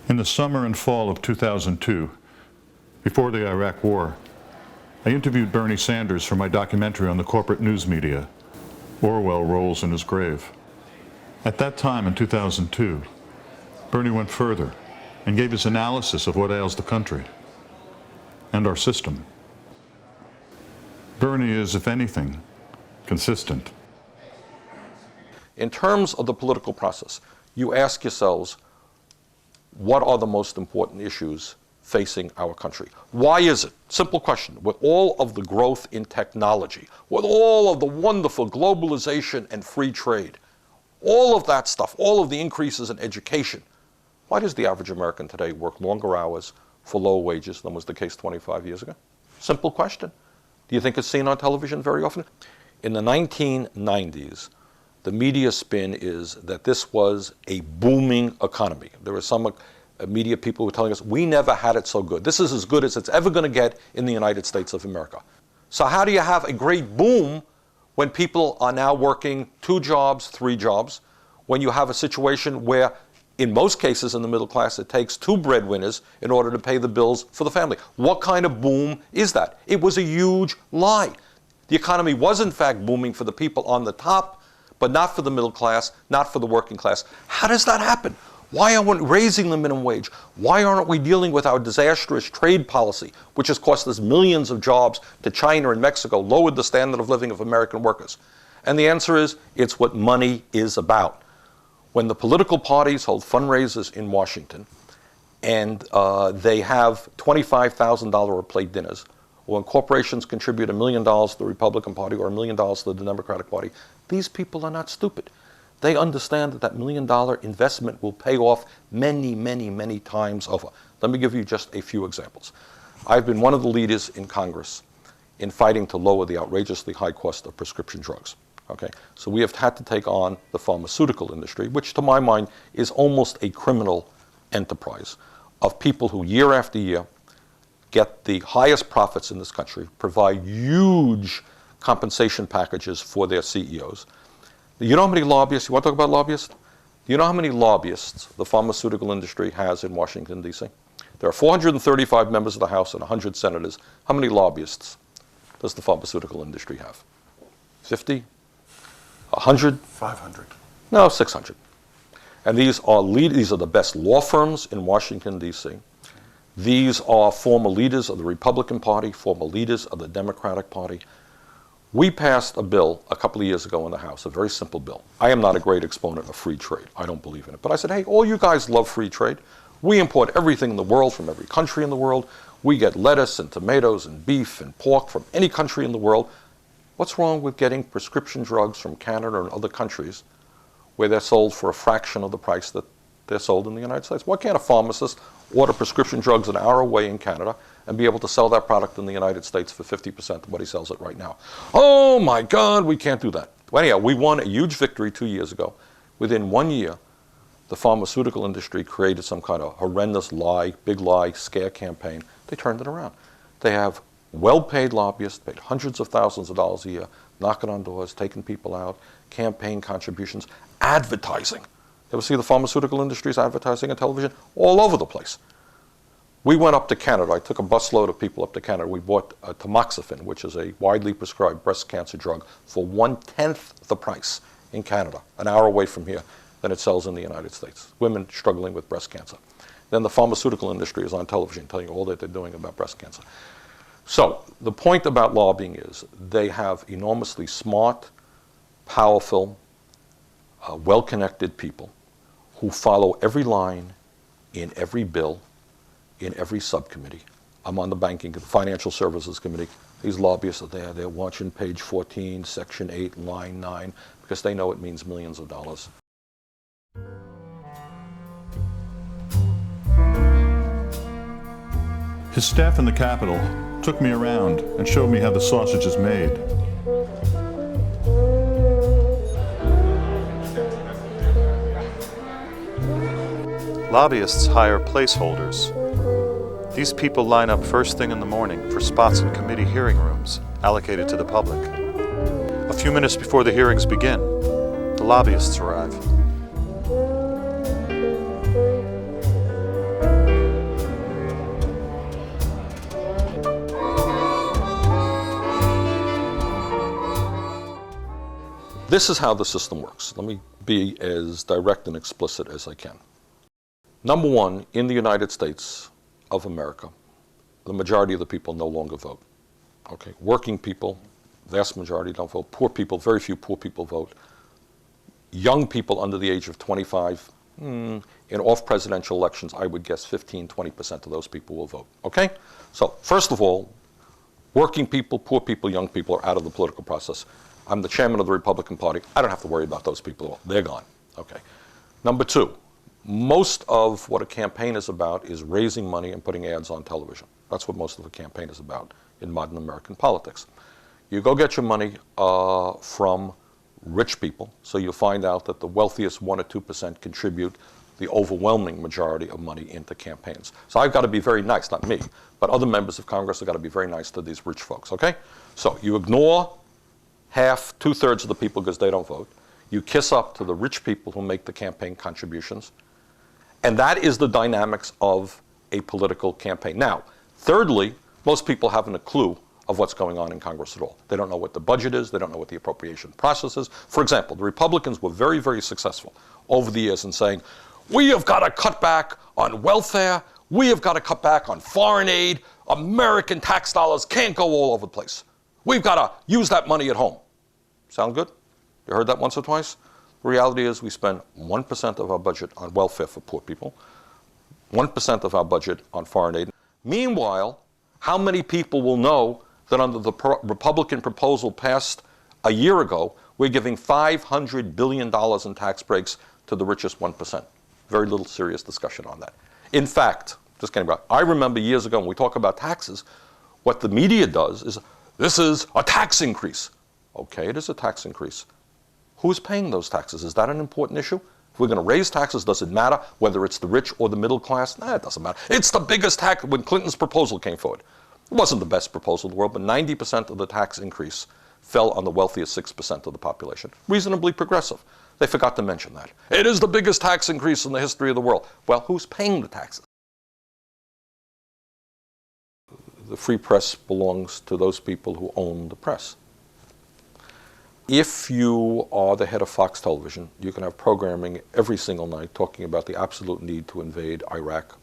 In the summer and fall of 2002, before the Iraq War, I interviewed Bernie Sanders for my documentary on the corporate news media, Orwell Rolls in His Grave. At that time in 2002, Bernie went further and gave his analysis of what ails the country and our system. Bernie is, if anything, consistent. In terms of the political process, you ask yourselves, what are the most important issues facing our country? Why is it? Simple question. With all of the growth in technology, with all of the wonderful globalization and free trade, all of that stuff, all of the increases in education, why does the average American today work longer hours for lower wages than was the case 25 years ago? Simple question. Do you think it's seen on television very often? In the 1990s, the media spin is that this was a booming economy. There were some media people who were telling us, we never had it so good. This is as good as it's ever going to get in the United States of America. So how do you have a great boom when people are now working 2 jobs, 3 jobs, when you have a situation where, in most cases in the middle class, it takes 2 breadwinners in order to pay the bills for the family? What kind of boom is that? It was a huge lie. The economy was in fact booming for the people on the top, but not for the middle class, not for the working class. How does that happen? Why aren't we raising the minimum wage? Why aren't we dealing with our disastrous trade policy, which has cost us millions of jobs to China and Mexico, lowered the standard of living of American workers? And the answer is, it's what money is about. When the political parties hold fundraisers in Washington and they have $25,000 a plate dinners, or when corporations contribute $1 million to the Republican Party or $1 million to the Democratic Party, these people are not stupid. They understand that that $1 million investment will pay off many, many, many times over. Let me give you just a few examples. I've been one of the leaders in Congress in fighting to lower the outrageously high cost of prescription drugs. Okay? So we have had to take on the pharmaceutical industry, which to my mind is almost a criminal enterprise of people who year after year get the highest profits in this country, provide huge compensation packages for their CEOs. You know how many lobbyists, you want to talk about lobbyists? Do you know how many lobbyists the pharmaceutical industry has in Washington, D.C.? There are 435 members of the House and 100 senators. How many lobbyists does the pharmaceutical industry have? 50? 100? 500. No, 600. And these are the best law firms in Washington, D.C. These are former leaders of the Republican Party, former leaders of the Democratic Party. We passed a bill a couple of years ago in the House, a very simple bill. I am not a great exponent of free trade. I don't believe in it. But I said, hey, all you guys love free trade. We import everything in the world from every country in the world. We get lettuce and tomatoes and beef and pork from any country in the world. What's wrong with getting prescription drugs from Canada and other countries where they're sold for a fraction of the price that they're sold in the United States? Why can't a pharmacist order prescription drugs an hour away in Canada and be able to sell that product in the United States for 50% of what he sells it right now? Oh my God, we can't do that. Well, anyhow, we won a huge victory 2 years ago. Within 1 year, the pharmaceutical industry created some kind of horrendous lie, big lie, scare campaign. They turned it around. They have well-paid lobbyists, paid hundreds of thousands of dollars a year, knocking on doors, taking people out, campaign contributions, advertising. Ever see the pharmaceutical industry's advertising on television? All over the place. We went up to Canada. I took a busload of people up to Canada. We bought tamoxifen, which is a widely prescribed breast cancer drug, for 1/10 the price in Canada, an hour away from here, than it sells in the United States. Women struggling with breast cancer. Then the pharmaceutical industry is on television telling you all that they're doing about breast cancer. So the point about lobbying is they have enormously smart, powerful, well-connected people who follow every line in every bill, in every subcommittee. I'm on the Financial Services Committee. These lobbyists are there. They're watching page 14, section 8, line 9, because they know it means millions of dollars. His staff in the Capitol took me around and showed me how the sausage is made. Lobbyists hire placeholders. These people line up first thing in the morning for spots in committee hearing rooms allocated to the public. A few minutes before the hearings begin, the lobbyists arrive. This is how the system works. Let me be as direct and explicit as I can. Number one, in the United States of America, the majority of the people no longer vote. Okay, working people, vast majority don't vote. Poor people, very few poor people vote. Young people under the age of 25, in off-presidential elections, I would guess 15, 20% of those people will vote. Okay? So, first of all, working people, poor people, young people are out of the political process. I'm the chairman of the Republican Party. I don't have to worry about those people at all. They're gone. Okay. Number two, most of what a campaign is about is raising money and putting ads on television. That's what most of a campaign is about in modern American politics. You go get your money from rich people, so you'll find out that the wealthiest 1 or 2% contribute the overwhelming majority of money into campaigns. So I've got to be very nice, not me, but other members of Congress have got to be very nice to these rich folks, okay? So you ignore half, 2/3 of the people because they don't vote. You kiss up to the rich people who make the campaign contributions. And that is the dynamics of a political campaign. Now, thirdly, most people haven't a clue of what's going on in Congress at all. They don't know what the budget is. They don't know what the appropriation process is. For example, the Republicans were very, very successful over the years in saying, we have got to cut back on welfare. We have got to cut back on foreign aid. American tax dollars can't go all over the place. We've got to use that money at home. Sound good? You heard that once or twice? The reality is we spend 1% of our budget on welfare for poor people, 1% of our budget on foreign aid. Meanwhile, how many people will know that under the Republican proposal passed a year ago, we're giving $500 billion in tax breaks to the richest 1%? Very little serious discussion on that. In fact, just kidding about, I remember years ago when we talk about taxes, what the media does is, this is a tax increase. Okay, it is a tax increase. Who's paying those taxes? Is that an important issue? If we're going to raise taxes, does it matter whether it's the rich or the middle class? Nah, it doesn't matter. It's the biggest tax. When Clinton's proposal came forward, it wasn't the best proposal in the world, but 90% of the tax increase fell on the wealthiest 6% of the population. Reasonably progressive. They forgot to mention that. It is the biggest tax increase in the history of the world. Well, who's paying the taxes? The free press belongs to those people who own the press. If you are the head of Fox Television, you can have programming every single night talking about the absolute need to invade Iraq.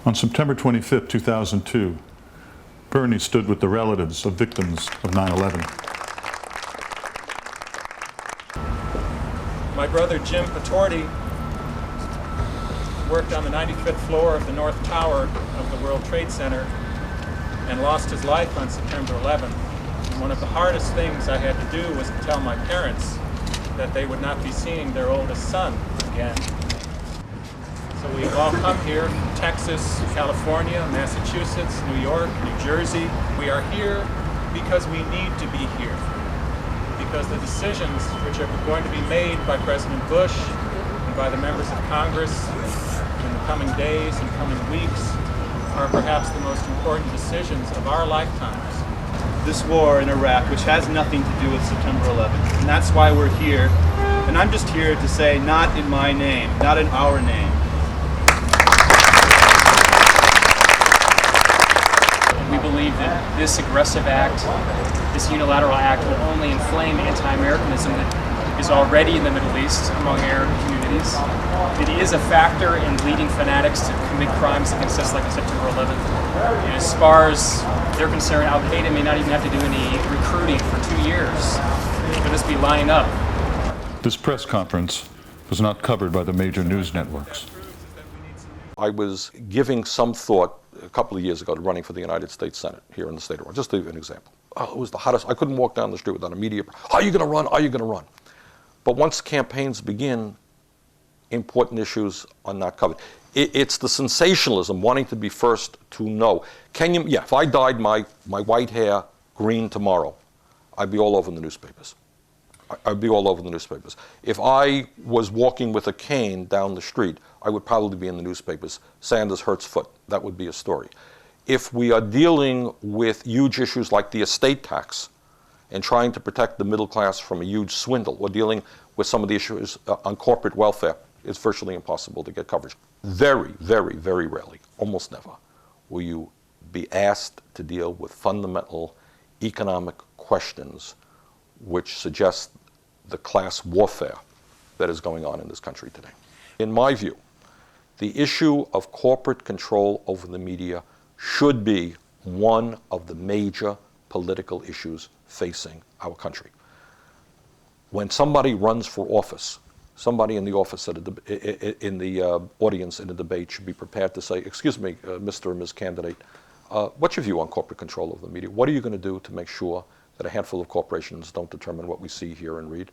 On September 25, 2002, Bernie stood with the relatives of victims of 9/11. My brother Jim Patorti worked on the 95th floor of the North Tower of the World Trade Center and lost his life on September 11th. And one of the hardest things I had to do was to tell my parents that they would not be seeing their oldest son again. So we've all come here from Texas, California, Massachusetts, New York, New Jersey. We are here because we need to be here. Because the decisions which are going to be made by President Bush and by the members of Congress in the coming days and coming weeks are perhaps the most important decisions of our lifetimes. This war in Iraq, which has nothing to do with September 11th, and that's why we're here. And I'm just here to say, not in my name, not in our name. We believe that this aggressive act, this unilateral act, will only inflame anti-Americanism that is already in the Middle East among Arab communities. It is a factor in leading fanatics to commit crimes against us like on September 11th. And as far as they're concerned, Al-Qaeda may not even have to do any recruiting for 2 years. They'll just be lining up. This press conference was not covered by the major news networks. I was giving some thought a couple of years ago to running for the United States Senate here in the state of Orwell. Just to give an example. It was the hottest. I couldn't walk down the street without a media. Are you going to run? Are you going to run? But once campaigns begin, important issues are not covered. It's the sensationalism, wanting to be first to know. Can you? Yeah. If I dyed my white hair green tomorrow, I'd be all over the newspapers. I'd be all over the newspapers. If I was walking with a cane down the street, I would probably be in the newspapers. Sanders hurts foot. That would be a story. If we are dealing with huge issues like the estate tax and trying to protect the middle class from a huge swindle, or dealing with some of the issues on corporate welfare, it's virtually impossible to get coverage. Very, very, very rarely, almost never, will you be asked to deal with fundamental economic questions which suggest the class warfare that is going on in this country today. In my view, the issue of corporate control over the media should be one of the major political issues facing our country. When somebody runs for office, somebody in the office in the audience in a debate should be prepared to say, "Excuse me, Mr. or Ms. Candidate, what's your view on corporate control of the media? What are you going to do to make sure that a handful of corporations don't determine what we see, hear, and read?"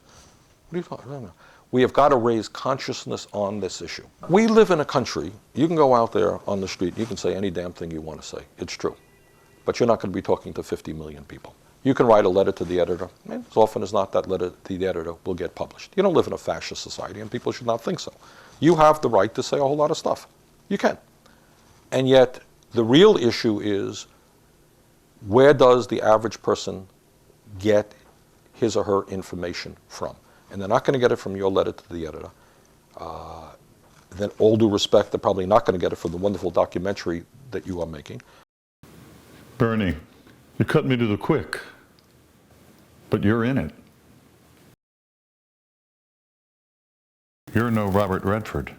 What are you talking about? We have got to raise consciousness on this issue. We live in a country, you can go out there on the street, you can say any damn thing you want to say. It's true. But you're not going to be talking to 50 million people. You can write a letter to the editor, and as often as not, that letter to the editor will get published. You don't live in a fascist society, and people should not think so. You have the right to say a whole lot of stuff. You can. And yet, the real issue is, where does the average person get his or her information from? And they're not going to get it from your letter to the editor. Then, all due respect, they're probably not going to get it from the wonderful documentary that you are making. Bernie, you cut me to the quick, but you're in it. You're no Robert Redford.